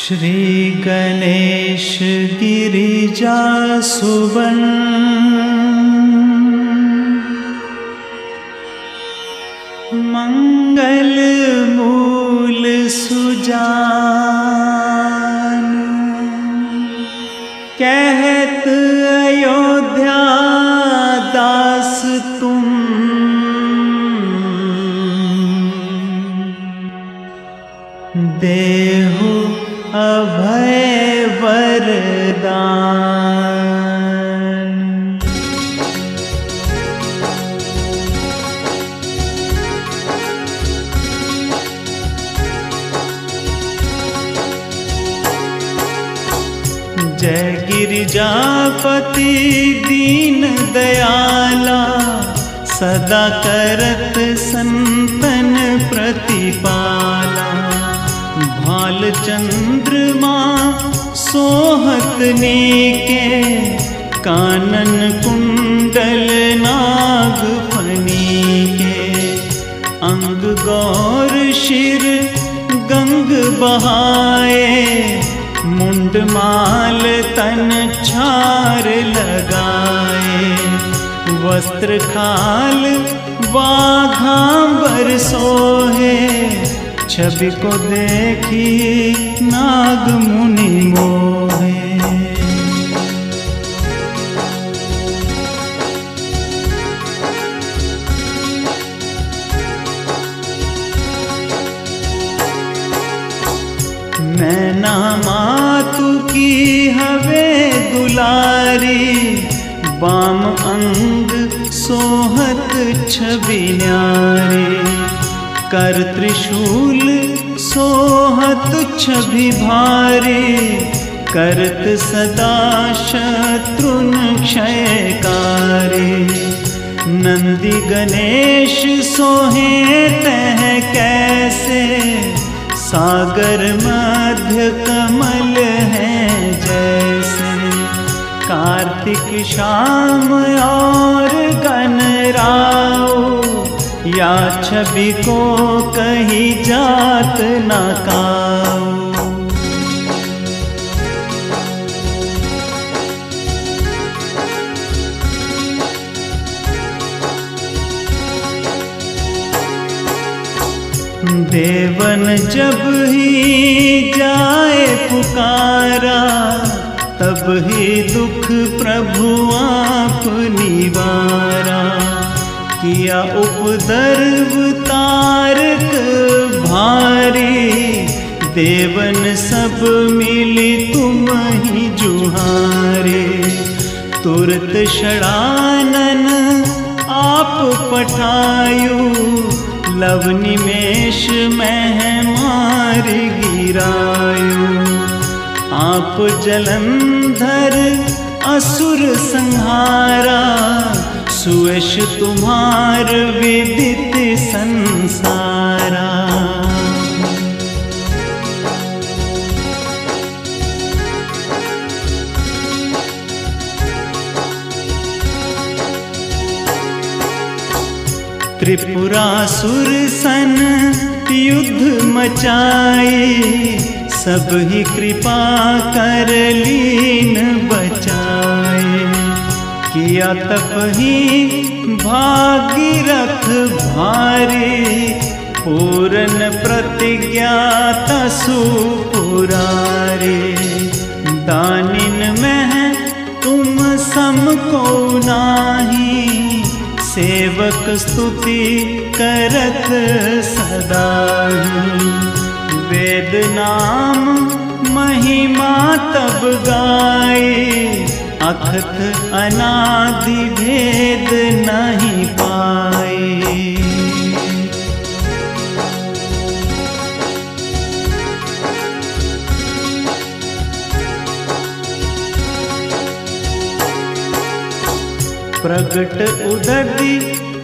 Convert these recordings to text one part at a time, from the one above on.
श्री गणेश गिरिजा सुबन मंगल मूल सुजान कहत अयोध्या दास तुम देहु अभय वरदान। जय गिरिजापति दीन दयाला सदा करत संतन प्रतिपाला। भाल चंद्रमा सोहत नीके कानन कुंडल नाग फनी के। अंग गौर शिर गंग बहाए मुंड माल तन छार लगाए। वस्त्र खाल वाघांबर सोहे छवि को देखी नाग मुनि मोहे। मैना मातु की हवे दुलारी बाम अंग सोहत छवि न्यारी। कर त्रिशूल सोहत छवि भारी करत सदा शत्रुन क्षयकारी। नंदी गणेश सोहे तह कैसे सागर मध्य कमल है जैसे। कार्तिक शाम और गणराओ या छवि को कहीं जात न काओ। देवन जब ही जाए पुकारा तब ही दुख प्रभु आप निवारा। किया उपद्रव तारक भारी देवन सब मिली तुम ही जुहारे। तुरत षडानन आप पठायु लव निमेष में मार गिरायु। आप जलंधर असुर संहारा सुयश तुम्हार विदित संसारा। त्रिपुरासुर सन युद्ध मचाई सब ही कृपा कर लीन बचाए। किया तप ही भागीरथ भारी पूरन प्रतिज्ञा तसु पुरारी। दानिन में तुम सम को नाही सेवक स्तुति करत सदा ही। वेद नाम महिमा तब गाए अखत अनादि भेद नहीं पाए। प्रगट उदधि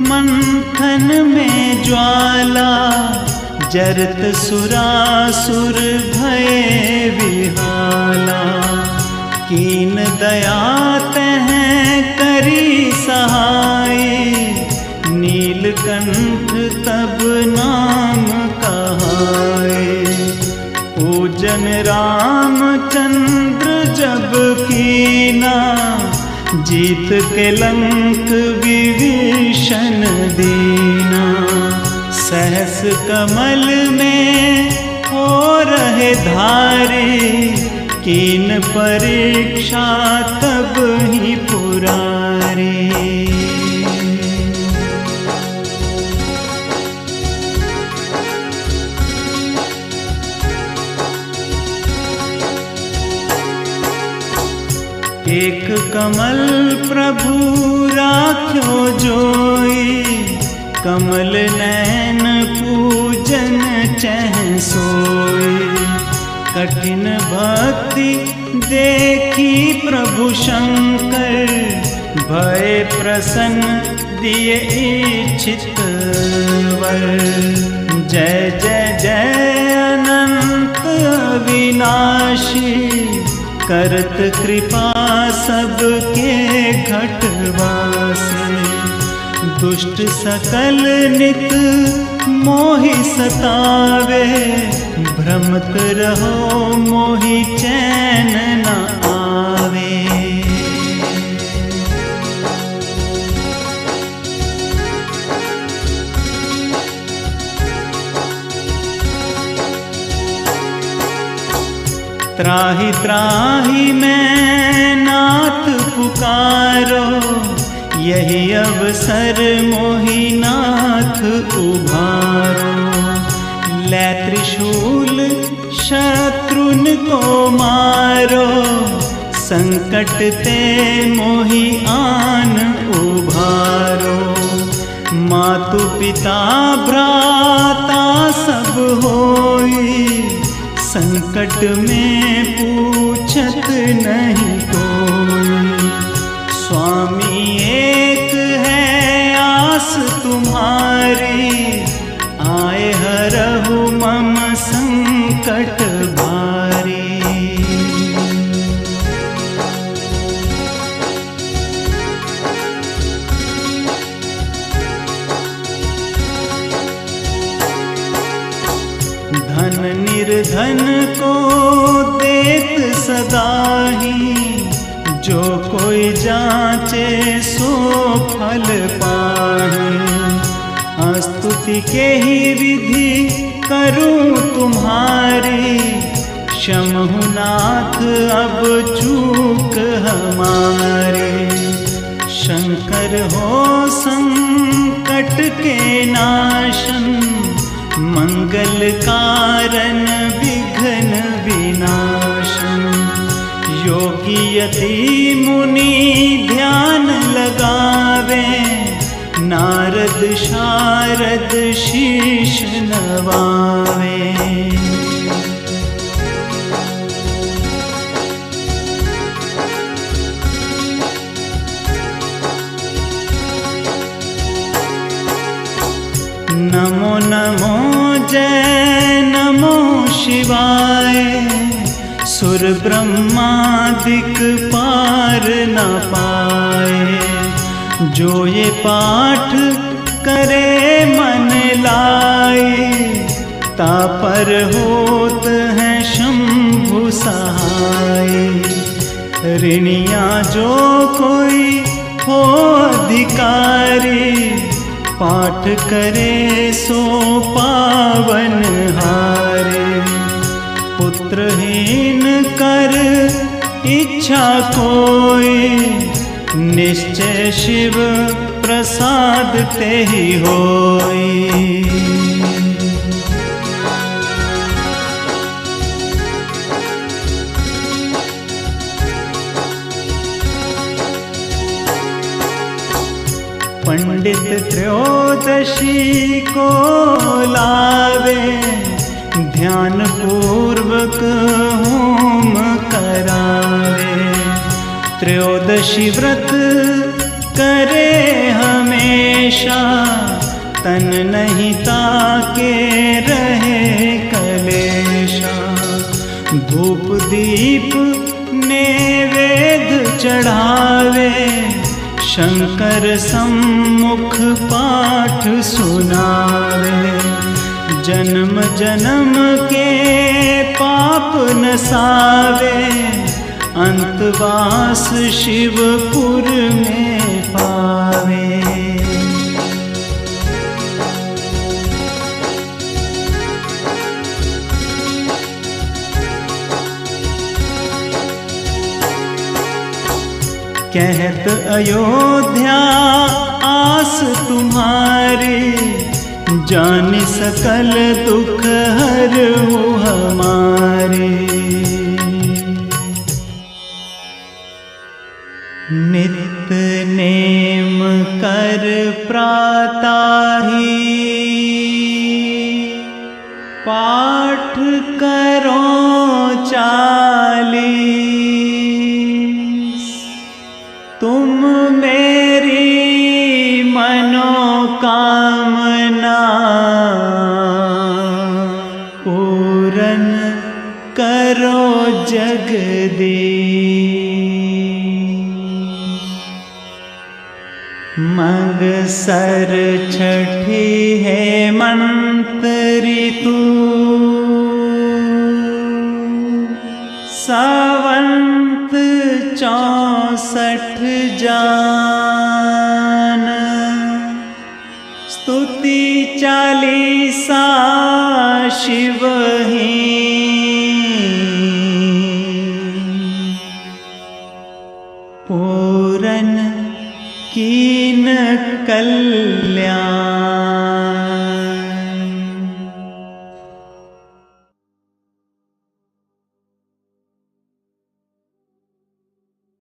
मंथन में ज्वाला जरत सुरासुर भय विहाला। कीन दया तह करी सहाय नीलकंठ तब नाम कहाए। पूजन राम जीत के लंक विभीषण दीना। सहस कमल में हो रहे धारी, कीन परीक्षा तब ही पुरारी। एक कमल प्रभु राख्यो जोई, कमल नैन पूजन चह सोई। कठिन भक्ति देखी प्रभु शंकर, भय प्रसन्न दिए इच्छित वर। जय जय जय अनंत अविनाशी, करत कृपा सबके घटवासे। दुष्ट सकल नित मोहि सतावे, भ्रमत रहो मोहि चैन न आवे। त्राहि त्राहि मैं नाथ पुकारो, यही अवसर मोहि नाथ उभारो। लै त्रिशूल शत्रुन को मारो, संकट ते मोहि आन उभारो। मातु पिता भ्राता सब होई, संकट में पूछत नहीं कोई। स्वामी एक है आस तुम्हारी, आए हरहु मम संकट भारी। धन निर्धन को देत सदाही, जो कोई जांचे सो फल पाही। स्तुति के ही विधि करूं तुम्हारी, क्षमहु नाथ अब चूक हमारे। शंकर हो संकट के नाशन, मंगल कारण विघ्न विनाशन। योगी यति मुनि ध्यान लगावे, नारद शारद शीश नवावे। नमो नमो जय नमो शिवाय, सुर ब्रह्मादिक पार न पाए। जो ये पाठ करे मन लाए, तापर होत है शंभु सहाय। ऋणिया जो कोई हो अधिकारी, पाठ करे सो पावन हारे। पुत्रहीन कर इच्छा कोई, निश्चय शिव प्रसाद ते ही होई। पंडित त्रयोदशी को लावे, ध्यान पूर्वक होम करावे। त्रयोदशी व्रत करे हमेशा, तन नहीं ताके रहे कलेशा। धूप दीप नैवेद्य चढ़ावे, शंकर सम्मुख पाठ सुनावे। जन्म जन्म के पाप नसावे, अंतवास शिवपुर में पावे। कहत अयोध्या आस तुम्हारी, जान सकल दुख हरहु हमारे। नित नेम कर प्राताहि, पाठ करो 40। तुम मेरी मनोकामना पूरन करो जगदीश। मगसर छठी हेमंत ऋतु, सावंत 64 जान। स्तुति 40 शिवही, पूरन कीन कल्याण।